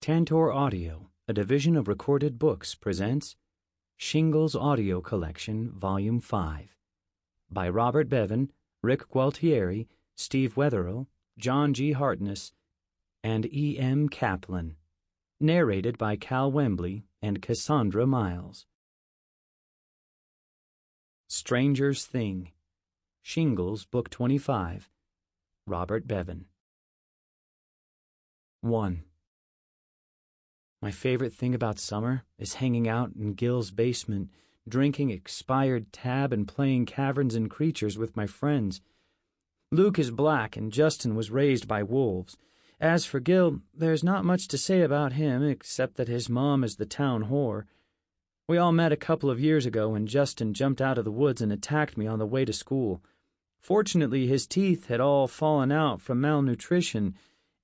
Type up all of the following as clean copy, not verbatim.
Tantor Audio, a division of Recorded Books, presents Shingles Audio Collection, Volume 5, by Robert Bevan, Rick Gualtieri, Steve Wetherell, John G. Hartness, and E. M. Kaplan. Narrated by Cal Wembly and Cassandra Myles. Stranger's Thing, Shingles, Book 25, Robert Bevan. 1. My favorite thing about summer is hanging out in Gil's basement, drinking expired tab and playing Caverns and Creatures with my friends. Luke is black and Justin was raised by wolves. As for Gil, there's not much to say about him except that his mom is the town whore. We all met a couple of years ago when Justin jumped out of the woods and attacked me on the way to school. Fortunately, his teeth had all fallen out from malnutrition,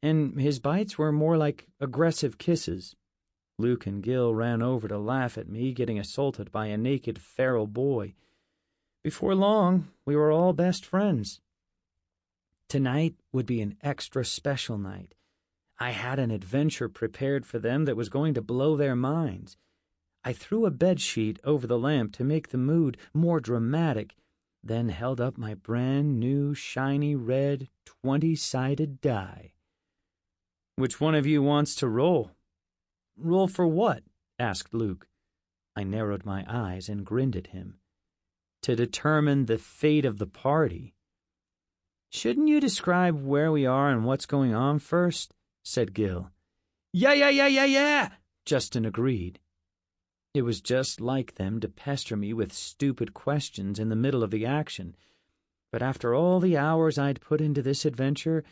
and his bites were more like aggressive kisses. Luke and Gil ran over to laugh at me getting assaulted by a naked feral boy. Before long, we were all best friends. Tonight would be an extra special night. I had an adventure prepared for them that was going to blow their minds. I threw a bedsheet over the lamp to make the mood more dramatic, then held up my brand-new, shiny red 20-sided die. "Which one of you wants to roll?" "Roll for what?" asked Luke. I narrowed my eyes and grinned at him. "To determine the fate of the party." "Shouldn't you describe where we are and what's going on first?" said Gil. Yeah, Justin agreed. It was just like them to pester me with stupid questions in the middle of the action. But after all the hours I'd put into this adventure,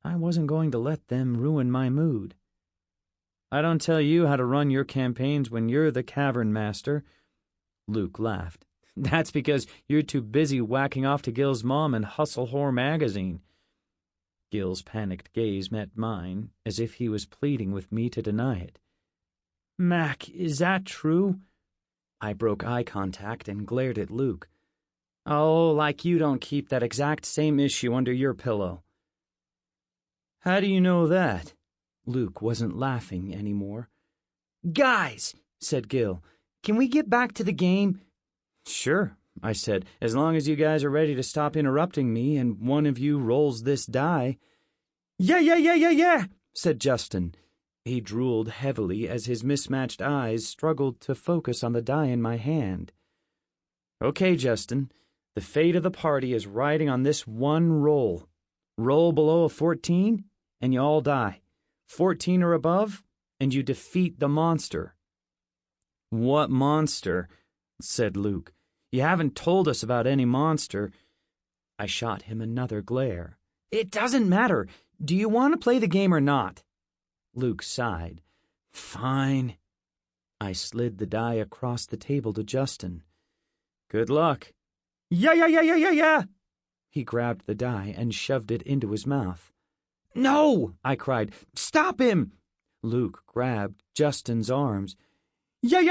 I wasn't going to let them ruin my mood. "I don't tell you how to run your campaigns when you're the cavern master." Luke laughed. "That's because you're too busy whacking off to Gil's mom and Hustle Whore magazine." Gil's panicked gaze met mine, as if he was pleading with me to deny it. "Mac, is that true?" I broke eye contact and glared at Luke. "Oh, like you don't keep that exact same issue under your pillow." "How do you know that?" Luke wasn't laughing anymore. "Guys," said Gil, "can we get back to the game?" "Sure," I said, "as long as you guys are ready to stop interrupting me and one of you rolls this die." Yeah, said Justin. He drooled heavily as his mismatched eyes struggled to focus on the die in my hand. "Okay, Justin, the fate of the party is riding on this one roll. Roll below a 14, and you all die. 14 or above, and you defeat the monster." "What monster?" said Luke. "You haven't told us about any monster." I shot him another glare. "It doesn't matter. Do you want to play the game or not?" Luke sighed. "Fine." I slid the die across the table to Justin. "Good luck." Yeah. He grabbed the die and shoved it into his mouth. "No!" I cried. "Stop him!" Luke grabbed Justin's arms. Yeah!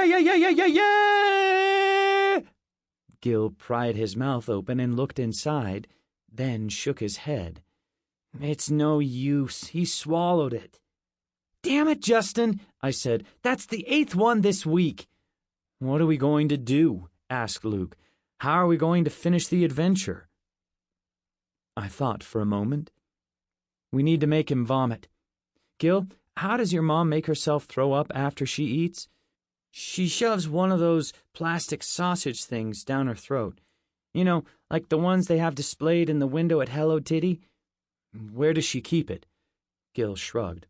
Gil pried his mouth open and looked inside, then shook his head. "It's no use. He swallowed it." "Damn it, Justin," I said. "That's the 8th one this week." "What are we going to do?" asked Luke. "How are we going to finish the adventure?" I thought for a moment. "We need to make him vomit. Gil, how does your mom make herself throw up after she eats?" "She shoves one of those plastic sausage things down her throat. You know, like the ones they have displayed in the window at Hello Titty." "Where does she keep it?" Gil shrugged.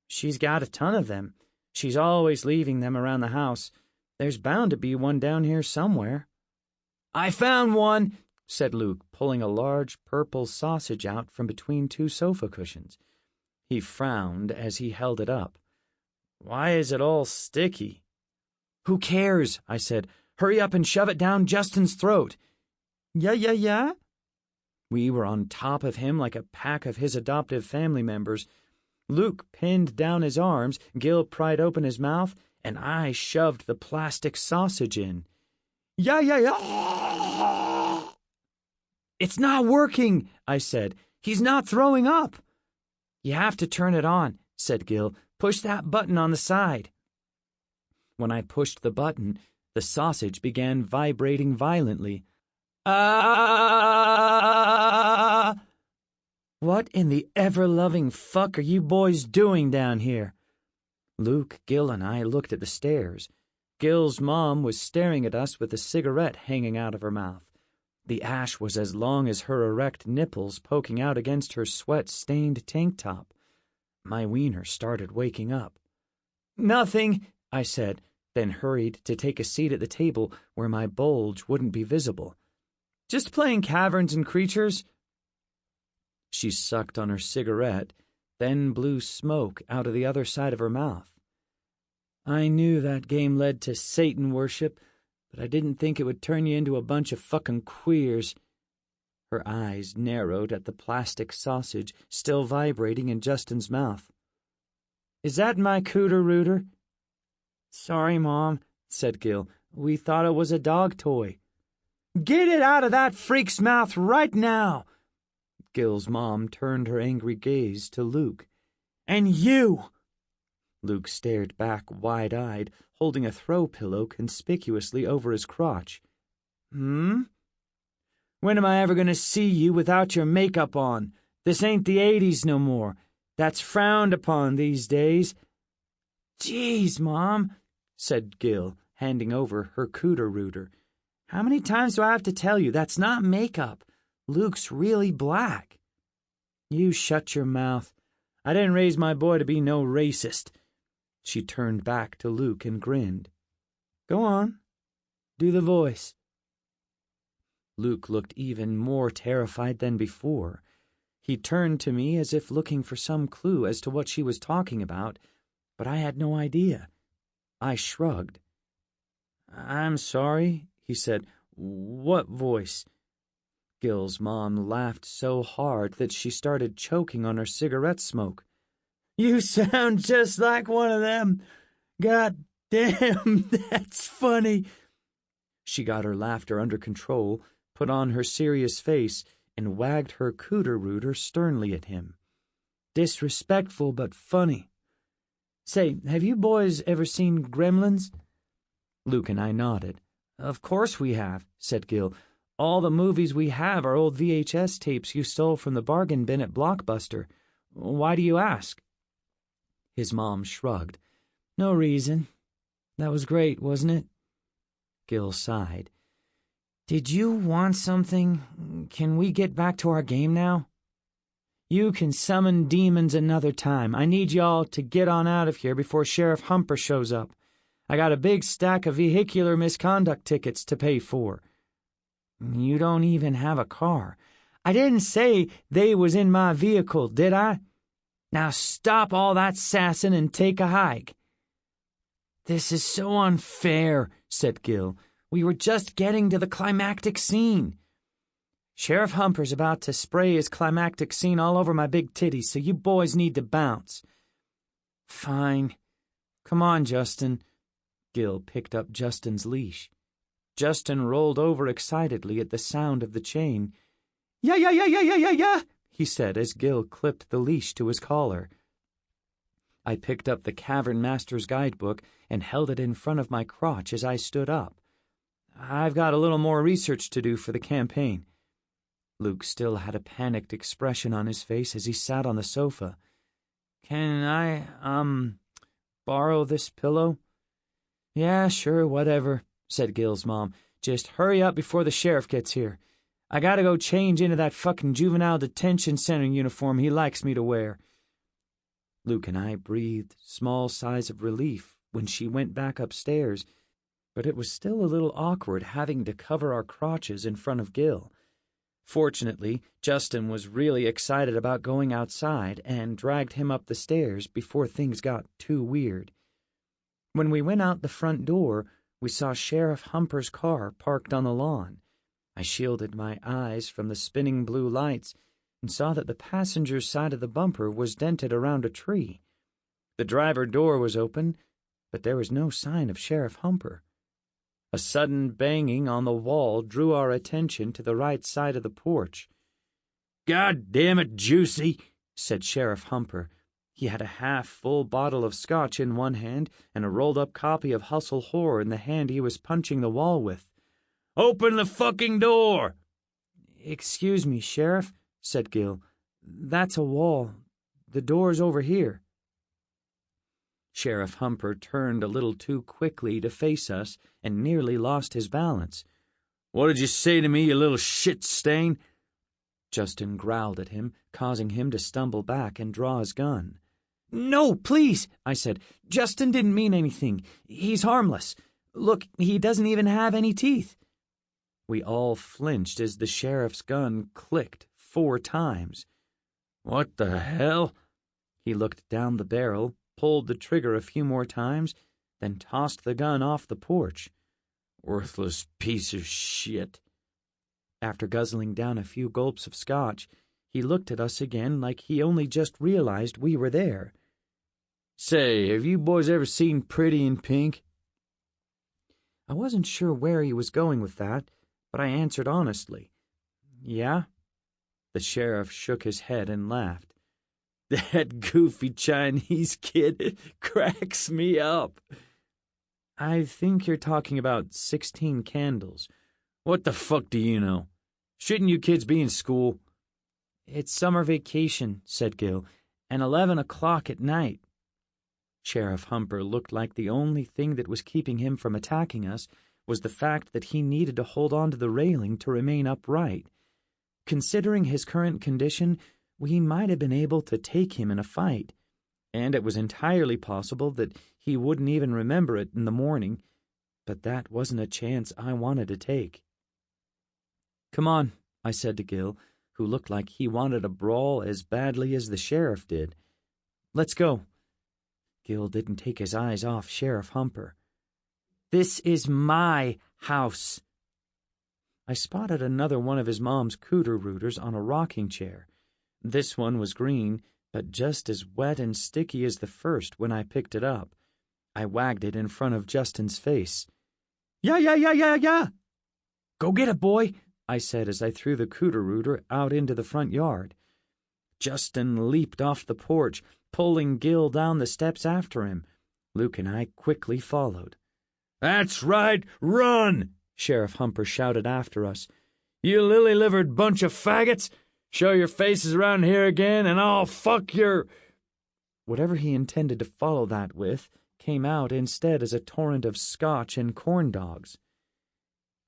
"She's got a ton of them. She's always leaving them around the house. There's bound to be one down here somewhere." "I found one," said Luke, pulling a large purple sausage out from between 2 sofa cushions. He frowned as he held it up. "Why is it all sticky?" "Who cares?" I said. "Hurry up and shove it down Justin's throat." Yeah. We were on top of him like a pack of his adoptive family members. Luke pinned down his arms, Gil pried open his mouth, and I shoved the plastic sausage in. Yeah. "It's not working," I said. "He's not throwing up." "You have to turn it on," said Gil. Push that button on the side." When I pushed the button, the sausage began vibrating violently. "Ah! What in the ever-loving fuck are you boys doing down here?" Luke, Gil, and I looked at the stairs. Gil's mom was staring at us with a cigarette hanging out of her mouth. The ash was as long as her erect nipples poking out against her sweat-stained tank top. My wiener started waking up. "Nothing," I said, then hurried to take a seat at the table where my bulge wouldn't be visible. "Just playing caverns and creatures." She sucked on her cigarette, then blew smoke out of the other side of her mouth. "I knew that game led to Satan worship, but I didn't think it would turn you into a bunch of fucking queers." Her eyes narrowed at the plastic sausage still vibrating in Justin's mouth. "Is that my cooter-rooter?" "Sorry, Mom," said Gil. "We thought it was a dog toy." "Get it out of that freak's mouth right now!" Gil's mom turned her angry gaze to Luke. "And you!" Luke stared back wide-eyed, holding a throw pillow conspicuously over his crotch. "When am I ever going to see you without your makeup on? This ain't the 80s no more. That's frowned upon these days." "Jeez, Mom," said Gil, handing over her cooter-rooter. "How many times do I have to tell you that's not makeup? Luke's really black." "You shut your mouth. I didn't raise my boy to be no racist." She turned back to Luke and grinned. "Go on. Do the voice." Luke looked even more terrified than before. He turned to me as if looking for some clue as to what she was talking about, but I had no idea. I shrugged. "I'm sorry," he said. "What voice?" Gil's mom laughed so hard that she started choking on her cigarette smoke. "You sound just like one of them. God damn, that's funny." She got her laughter under control, put on her serious face, and wagged her cooter-rooter sternly at him. "Disrespectful but funny. Say, have you boys ever seen Gremlins?" Luke and I nodded. "Of course we have," said Gil. "All the movies we have are old VHS tapes you stole from the bargain bin at Blockbuster. Why do you ask?" His mom shrugged. "No reason. That was great, wasn't it?" Gil sighed. "Did you want something? Can we get back to our game now?" "You can summon demons another time. I need y'all to get on out of here before Sheriff Humper shows up. I got a big stack of vehicular misconduct tickets to pay for." "You don't even have a car." "I didn't say they was in my vehicle, did I? Now stop all that sassing and take a hike." "This is so unfair," said Gil. "We were just getting to the climactic scene." "Sheriff Humper's about to spray his climactic scene all over my big titties, so you boys need to bounce." "Fine. Come on, Justin." Gil picked up Justin's leash. Justin rolled over excitedly at the sound of the chain. "Yeah, yeah, yeah, yeah, yeah, yeah, yeah," he said as Gil clipped the leash to his collar. I picked up the Cavern Master's guidebook and held it in front of my crotch as I stood up. "I've got a little more research to do for the campaign." Luke still had a panicked expression on his face as he sat on the sofa. "Can I, borrow this pillow?" "Yeah, sure, whatever," said Gil's mom. "Just hurry up before the sheriff gets here. I gotta go change into that fucking juvenile detention center uniform he likes me to wear." Luke and I breathed small sighs of relief when she went back upstairs, but it was still a little awkward having to cover our crotches in front of Gil. Fortunately, Justin was really excited about going outside and dragged him up the stairs before things got too weird. When we went out the front door, we saw Sheriff Humper's car parked on the lawn. I shielded my eyes from the spinning blue lights and saw that the passenger's side of the bumper was dented around a tree. The driver door was open, but there was no sign of Sheriff Humper. A sudden banging on the wall drew our attention to the right side of the porch. "God damn it, Juicy," said Sheriff Humper. He had a half-full bottle of scotch in one hand and a rolled-up copy of Hustle Horror in the hand he was punching the wall with. "Open the fucking door!" "Excuse me, Sheriff," said Gil. "That's a wall. The door's over here." Sheriff Humper turned a little too quickly to face us and nearly lost his balance. "What did you say to me, you little shit stain?" Justin growled at him, causing him to stumble back and draw his gun. "No, please," I said. "Justin didn't mean anything. He's harmless. Look, he doesn't even have any teeth." We all flinched as the sheriff's gun clicked 4 times. "What the hell?" He looked down the barrel, pulled the trigger a few more times, then tossed the gun off the porch. "Worthless piece of shit." After guzzling down a few gulps of scotch, he looked at us again like he only just realized we were there. "Say, have you boys ever seen Pretty in Pink?" I wasn't sure where he was going with that, but I answered honestly. "Yeah?" The sheriff shook his head and laughed. "That goofy Chinese kid cracks me up." "I think you're talking about 16 Candles. What the fuck do you know? Shouldn't you kids be in school?" "It's summer vacation," said Gil, "and 11 o'clock at night." Sheriff Humper looked like the only thing that was keeping him from attacking us was the fact that he needed to hold on to the railing to remain upright. Considering his current condition, we might have been able to take him in a fight, and it was entirely possible that he wouldn't even remember it in the morning, but that wasn't a chance I wanted to take. "Come on," I said to Gil, who looked like he wanted a brawl as badly as the sheriff did. "Let's go." Gil didn't take his eyes off Sheriff Humper. "This is my house." I spotted another one of his mom's cooter rooters on a rocking chair. This one was green, but just as wet and sticky as the first when I picked it up. I wagged it in front of Justin's face. Yeah. "Go get it, boy," I said as I threw the cooter rooter out into the front yard. Justin leaped off the porch, pulling Gil down the steps after him. Luke and I quickly followed. "That's right, run!" Sheriff Humper shouted after us. "You lily-livered bunch of faggots! Show your faces around here again, and I'll fuck your—" Whatever he intended to follow that with came out instead as a torrent of scotch and corn dogs.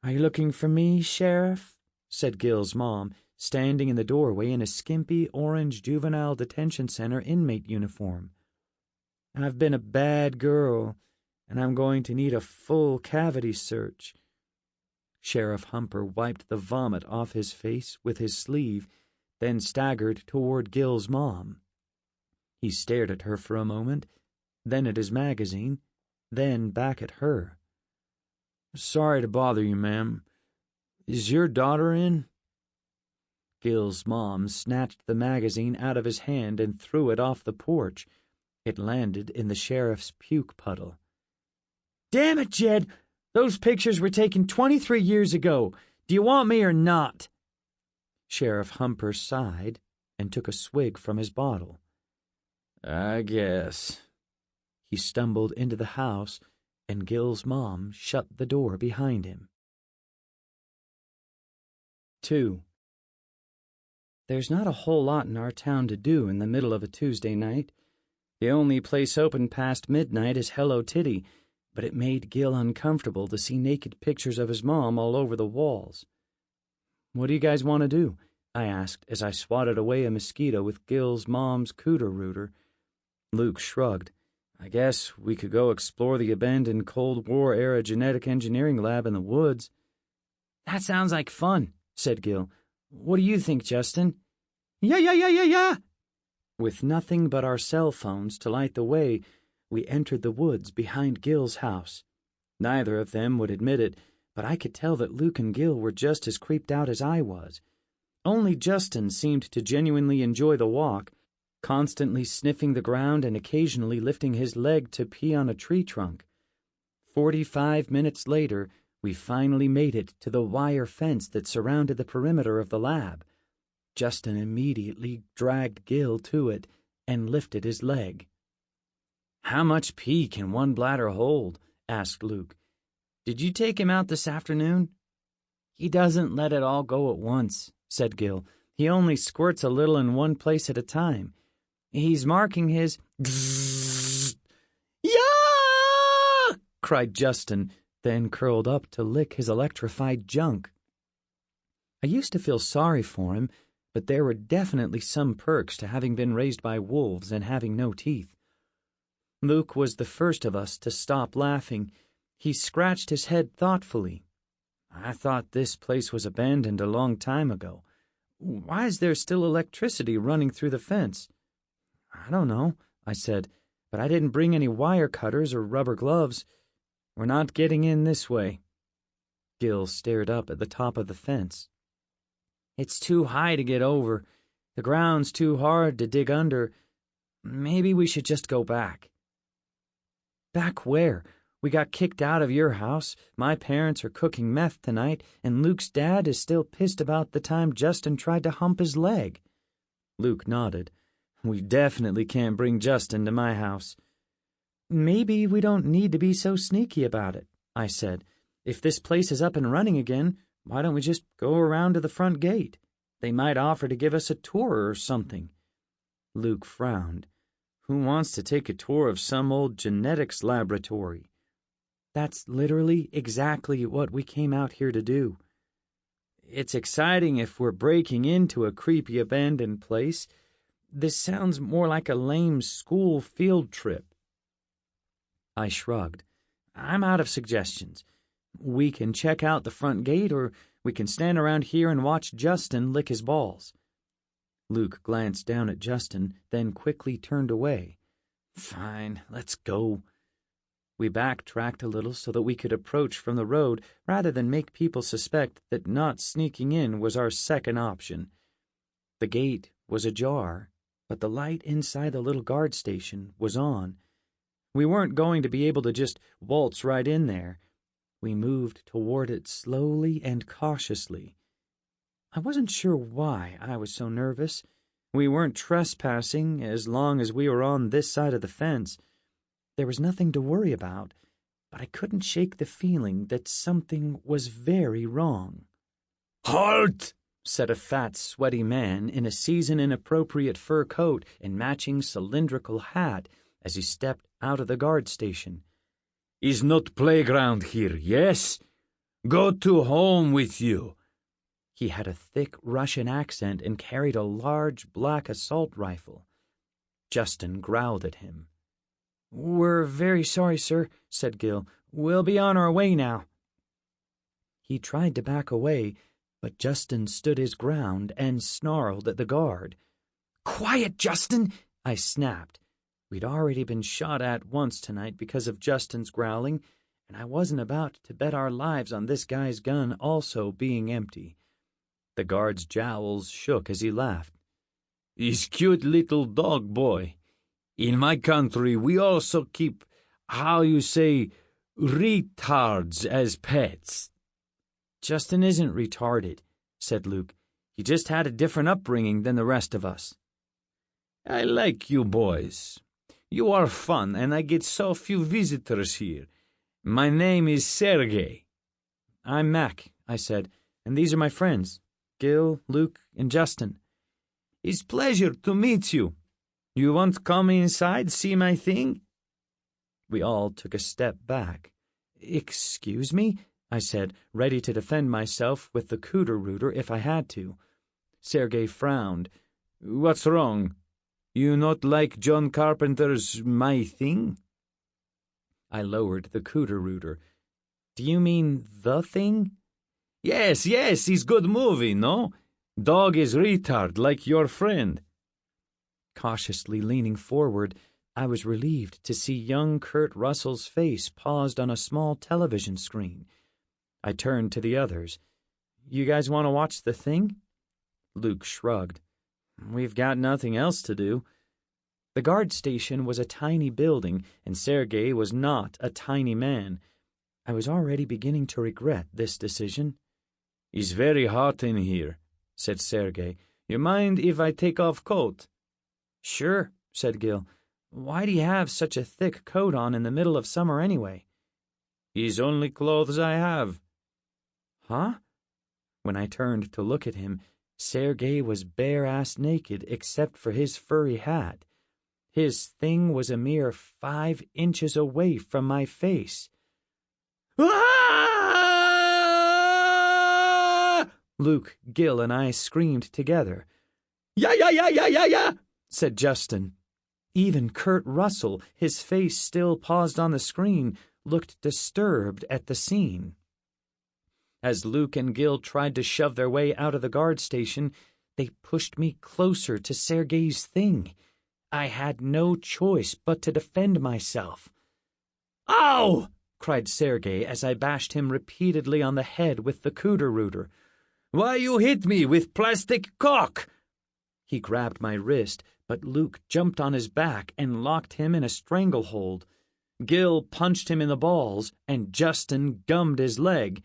"Are you looking for me, Sheriff?" said Gil's mom, standing in the doorway in a skimpy orange juvenile detention center inmate uniform. "I've been a bad girl, and I'm going to need a full cavity search." Sheriff Humper wiped the vomit off his face with his sleeve, then staggered toward Gil's mom. He stared at her for a moment, then at his magazine, then back at her. "Sorry to bother you, ma'am. Is your daughter in?" Gil's mom snatched the magazine out of his hand and threw it off the porch. It landed in the sheriff's puke puddle. "Damn it, Jed! Those pictures were taken 23 years ago. Do you want me or not?" Sheriff Humper sighed and took a swig from his bottle. "I guess." He stumbled into the house, and Gil's mom shut the door behind him. 2. There's not a whole lot in our town to do in the middle of a Tuesday night. The only place open past midnight is Hello Titty, but it made Gil uncomfortable to see naked pictures of his mom all over the walls. "What do you guys want to do?" I asked as I swatted away a mosquito with Gil's mom's cooter rooter. Luke shrugged. "I guess we could go explore the abandoned Cold War-era genetic engineering lab in the woods." "That sounds like fun," said Gil. "What do you think, Justin?" Yeah. With nothing but our cell phones to light the way, we entered the woods behind Gil's house. Neither of them would admit it, but I could tell that Luke and Gil were just as creeped out as I was. Only Justin seemed to genuinely enjoy the walk, constantly sniffing the ground and occasionally lifting his leg to pee on a tree trunk. 45 minutes later, we finally made it to the wire fence that surrounded the perimeter of the lab. Justin immediately dragged Gil to it, and lifted his leg. "How much pee can one bladder hold?" asked Luke. "Did you take him out this afternoon?" "He doesn't let it all go at once," said Gil. "He only squirts a little in one place at a time. He's marking his..." "Yeah!" cried Justin, then curled up to lick his electrified junk. I used to feel sorry for him, but there were definitely some perks to having been raised by wolves and having no teeth. Luke was the first of us to stop laughing. He scratched his head thoughtfully. "I thought this place was abandoned a long time ago. Why is there still electricity running through the fence?" "I don't know," I said, "but I didn't bring any wire cutters or rubber gloves. We're not getting in this way." Gil stared up at the top of the fence. "It's too high to get over. The ground's too hard to dig under. Maybe we should just go back." "Back where? We got kicked out of your house. My parents are cooking meth tonight, and Luke's dad is still pissed about the time Justin tried to hump his leg." Luke nodded. "We definitely can't bring Justin to my house." "Maybe we don't need to be so sneaky about it," I said. "If this place is up and running again, why don't we just go around to the front gate? They might offer to give us a tour or something." Luke frowned. "Who wants to take a tour of some old genetics laboratory?" "That's literally exactly what we came out here to do." "It's exciting if we're breaking into a creepy abandoned place. This sounds more like a lame school field trip." I shrugged. "I'm out of suggestions. We can check out the front gate, or we can stand around here and watch Justin lick his balls." Luke glanced down at Justin, then quickly turned away. "Fine, let's go." We backtracked a little so that we could approach from the road rather than make people suspect that not sneaking in was our second option. The gate was ajar, but the light inside the little guard station was on. We weren't going to be able to just waltz right in there. We moved toward it slowly and cautiously. I wasn't sure why I was so nervous. We weren't trespassing as long as we were on this side of the fence. There was nothing to worry about, but I couldn't shake the feeling that something was very wrong. "Halt!" said a fat, sweaty man in a season-inappropriate fur coat and matching cylindrical hat as he stepped out of the guard station. "Is not playground here, yes? Go to home with you." He had a thick Russian accent and carried a large black assault rifle. Justin growled at him. "We're very sorry, sir," said Gil. "We'll be on our way now." He tried to back away, but Justin stood his ground and snarled at the guard. "Quiet, Justin!" I snapped. We'd already been shot at once tonight because of Justin's growling, and I wasn't about to bet our lives on this guy's gun also being empty. The guard's jowls shook as he laughed. "He's cute little dog boy. In my country, we also keep, how you say, retards as pets." "Justin isn't retarded," said Luke. "He just had a different upbringing than the rest of us." "I like you boys. You are fun, and I get so few visitors here. My name is Sergey." "I'm Mac," I said, "and these are my friends, Gil, Luke, and Justin." "It's pleasure to meet you. You want to come inside, see my thing?" We all took a step back. "Excuse me?" I said, ready to defend myself with the cooter rooter if I had to. Sergey frowned. "What's wrong? You not like John Carpenter's My Thing?" I lowered the cooter rooter. "Do you mean The Thing?" Yes, it's good movie, no? Dog is retard like your friend." Cautiously leaning forward, I was relieved to see young Kurt Russell's face paused on a small television screen. I turned to the others. "You guys want to watch The Thing?" Luke shrugged. "We've got nothing else to do." The guard station was a tiny building, and Sergey was not a tiny man. I was already beginning to regret this decision. "It's very hot in here," said Sergey. "You mind if I take off coat?" "Sure," said Gil. "Why do you have such a thick coat on in the middle of summer anyway?" "His only clothes I have." "Huh?" When I turned to look at him, Sergei was bare-ass naked except for his furry hat. His thing was a mere 5 inches away from my face. "Ah!" Luke, Gil, and I screamed together. "Yeah, yeah, yeah, yeah, yeah, yeah," said Justin. Even Kurt Russell, his face still paused on the screen, looked disturbed at the scene. As Luke and Gil tried to shove their way out of the guard station, they pushed me closer to Sergei's thing. I had no choice but to defend myself. "Ow!" cried Sergei as I bashed him repeatedly on the head with the cooter rooter. "Why you hit me with plastic cock?" He grabbed my wrist, but Luke jumped on his back and locked him in a stranglehold. Gil punched him in the balls, and Justin gummed his leg.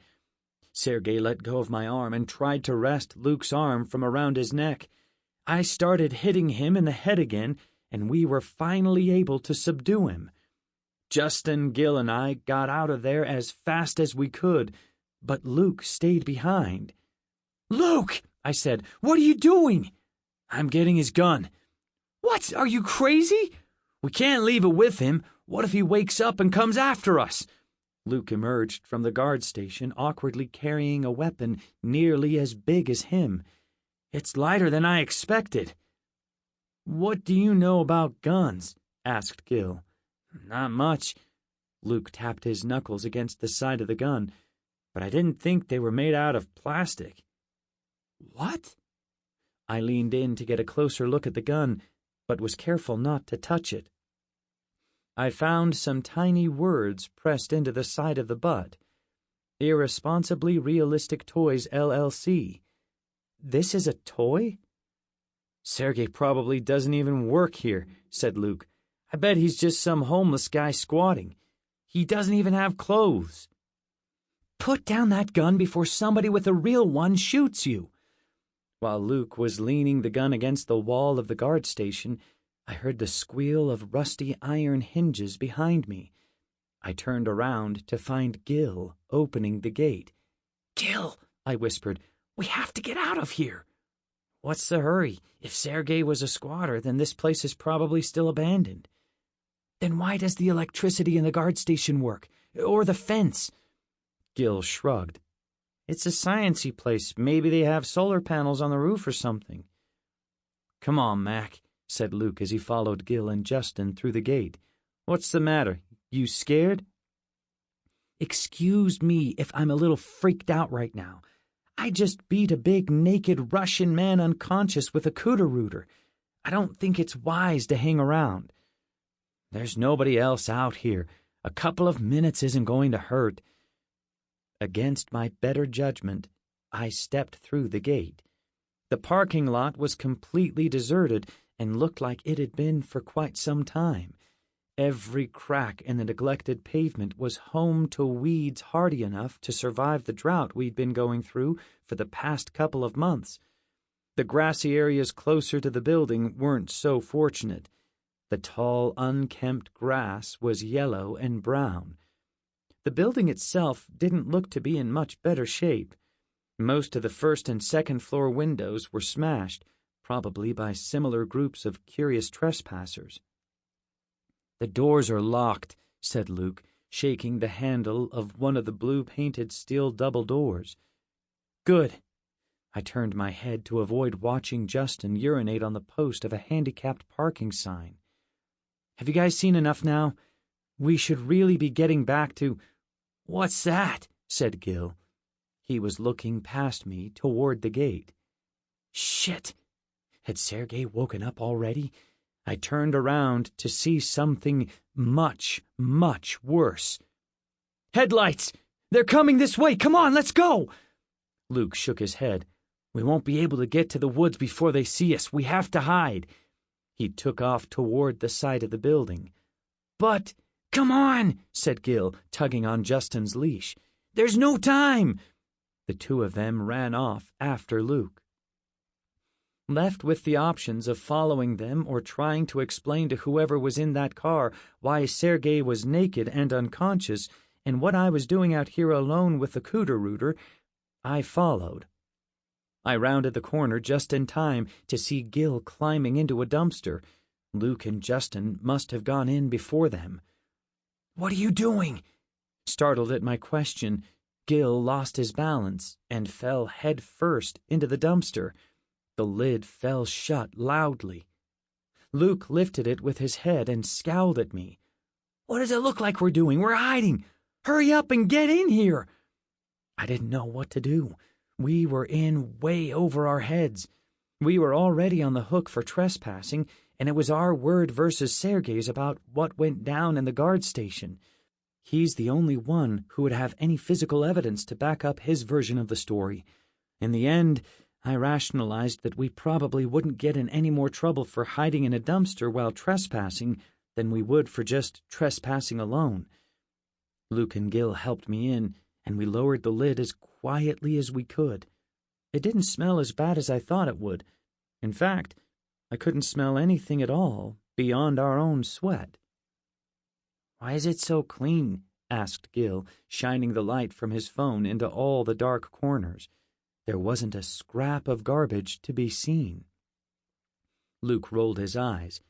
Sergei let go of my arm and tried to wrest Luke's arm from around his neck. I started hitting him in the head again, and we were finally able to subdue him. Justin, Gil, and I got out of there as fast as we could, but Luke stayed behind. "Luke," I said, "what are you doing?" "I'm getting his gun." "What? Are you crazy?" "We can't leave it with him. What if he wakes up and comes after us?" Luke emerged from the guard station, awkwardly carrying a weapon nearly as big as him. "It's lighter than I expected." "What do you know about guns?" asked Gil. "Not much." Luke tapped his knuckles against the side of the gun. "But I didn't think they were made out of plastic." "What?" I leaned in to get a closer look at the gun, but was careful not to touch it. I found some tiny words pressed into the side of the butt. Irresponsibly Realistic Toys, LLC. "This is a toy?" "Sergei probably doesn't even work here," said Luke. "I bet he's just some homeless guy squatting. He doesn't even have clothes." "Put down that gun before somebody with a real one shoots you." While Luke was leaning the gun against the wall of the guard station, I heard the squeal of rusty iron hinges behind me. I turned around to find Gil opening the gate. "Gil," I whispered, "we have to get out of here." "What's the hurry? If Sergei was a squatter, then this place is probably still abandoned." "Then why does the electricity in the guard station work? Or the fence?" Gil shrugged. "It's a science-y place. Maybe they have solar panels on the roof or something." "Come on, Mac," said Luke as he followed Gil and Justin through the gate. "What's the matter? You scared?" "Excuse me if I'm a little freaked out right now. I just beat a big naked Russian man unconscious with a cooter rooter. I don't think it's wise to hang around." "There's nobody else out here. A couple of minutes isn't going to hurt." Against my better judgment, I stepped through the gate. The parking lot was completely deserted and looked like it had been for quite some time. Every crack in the neglected pavement was home to weeds hardy enough to survive the drought we'd been going through for the past couple of months. The grassy areas closer to the building weren't so fortunate. The tall, unkempt grass was yellow and brown. The building itself didn't look to be in much better shape. Most of the first and second floor windows were smashed, probably by similar groups of curious trespassers. "The doors are locked," said Luke, shaking the handle of one of the blue-painted steel double doors. "Good." I turned my head to avoid watching Justin urinate on the post of a handicapped parking sign. "Have you guys seen enough now? We should really be getting back to—" "What's that?" said Gil. He was looking past me toward the gate. Shit! Had Sergei woken up already? I turned around to see something much, much worse. "Headlights! They're coming this way! Come on, let's go!" Luke shook his head. "We won't be able to get to the woods before they see us. We have to hide." He took off toward the side of the building. "But, come on," said Gil, tugging on Justin's leash. "There's no time." The two of them ran off after Luke. left with the options of following them or trying to explain to whoever was in that car why Sergei was naked and unconscious and what I was doing out here alone with the cooter-rooter, I followed. I rounded the corner just in time to see Gil climbing into a dumpster. Luke and Justin must have gone in before them. "What are you doing?" Startled at my question, Gil lost his balance and fell head first into the dumpster. The lid fell shut loudly. Luke lifted it with his head and scowled at me. "What does it look like we're doing? We're hiding! Hurry up and get in here!" I didn't know what to do. We were in way over our heads. We were already on the hook for trespassing, and it was our word versus Sergei's about what went down in the guard station. He's the only one who would have any physical evidence to back up his version of the story. In the end, I rationalized that we probably wouldn't get in any more trouble for hiding in a dumpster while trespassing than we would for just trespassing alone. Luke and Gil helped me in, and we lowered the lid as quietly as we could. It didn't smell as bad as I thought it would. In fact, I couldn't smell anything at all beyond our own sweat. "Why is it so clean?" asked Gil, shining the light from his phone into all the dark corners. There wasn't a scrap of garbage to be seen. Luke rolled his eyes.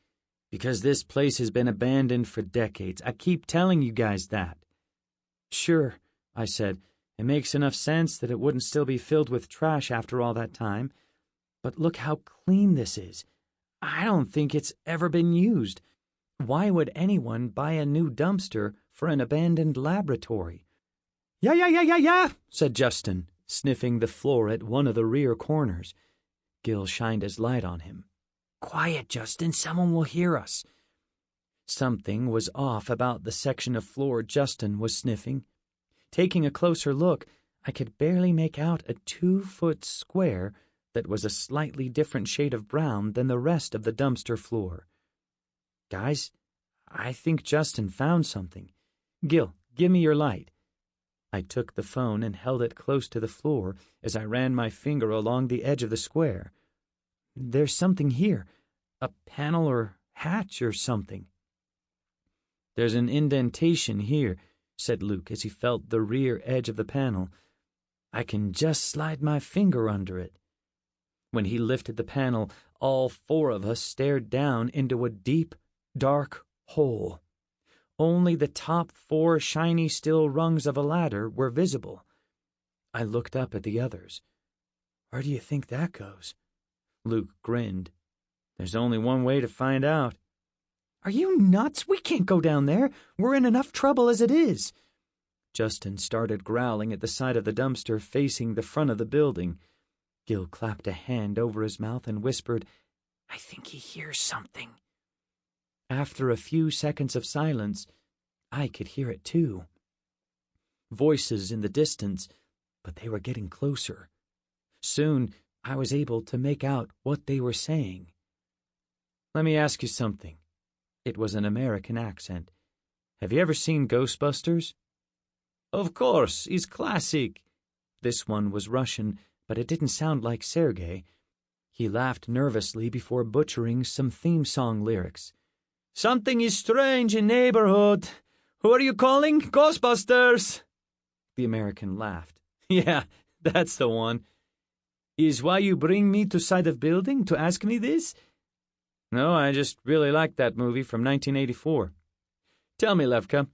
"Because this place has been abandoned for decades. I keep telling you guys that." "Sure," I said. "It makes enough sense that it wouldn't still be filled with trash after all that time. But look how clean this is. I don't think it's ever been used. Why would anyone buy a new dumpster for an abandoned laboratory?" Yeah, said Justin, sniffing the floor at one of the rear corners. Gil shined his light on him. "Quiet, Justin, someone will hear us." Something was off about the section of floor Justin was sniffing. Taking a closer look, I could barely make out a 2-foot square that was a slightly different shade of brown than the rest of the dumpster floor. "Guys, I think Justin found something. Gil, give me your light." I took the phone and held it close to the floor as I ran my finger along the edge of the square. "There's something here. A panel or hatch or something." "There's an indentation here," said Luke as he felt the rear edge of the panel. "I can just slide my finger under it." When he lifted the panel, all 4 of us stared down into a deep, dark hole. Only the top 4 shiny steel rungs of a ladder were visible. I looked up at the others. "Where do you think that goes?" Luke grinned. "There's only one way to find out." "Are you nuts? We can't go down there. We're in enough trouble as it is." Justin started growling at the side of the dumpster facing the front of the building. Gil clapped a hand over his mouth and whispered, "I think he hears something." After a few seconds of silence, I could hear it too. Voices in the distance, but they were getting closer. Soon, I was able to make out what they were saying. "Let me ask you something." It was an American accent. "Have you ever seen Ghostbusters?" "Of course, it's classic." This one was Russian, but it didn't sound like Sergei. He laughed nervously before butchering some theme song lyrics. "Something is strange in neighborhood. Who are you calling? Ghostbusters!" The American laughed. "Yeah, that's the one. Is why you bring me to side of building to ask me this?" "No, I just really liked that movie from 1984. Tell me, Levka,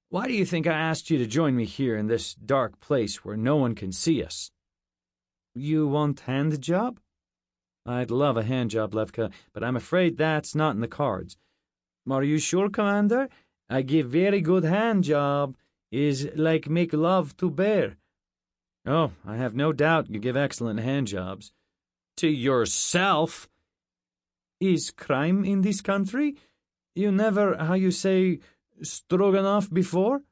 why do you think I asked you to join me here in this dark place where no one can see us?" "You want hand job?" "I'd love a hand job, Levka, but I'm afraid that's not in the cards." "Are you sure, Commander? I give very good hand job. Is like make love to bear." "Oh, I have no doubt you give excellent hand jobs." "To yourself." "Is crime in this country? You never, how you say, stroganoff before?"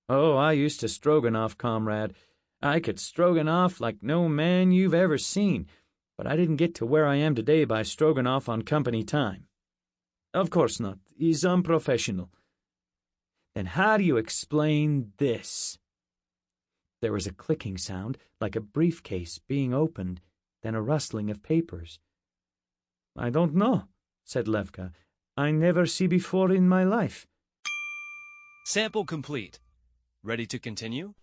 "Oh, I used to stroganoff, comrade. I could stroganoff like no man you've ever seen, but I didn't get to where I am today by stroganoff on company time." "Of course not. He's unprofessional." "Then how do you explain this?" There was a clicking sound, like a briefcase being opened, then a rustling of papers. I don't know, said Levka. I never see before in my life. Sample complete. Ready to continue?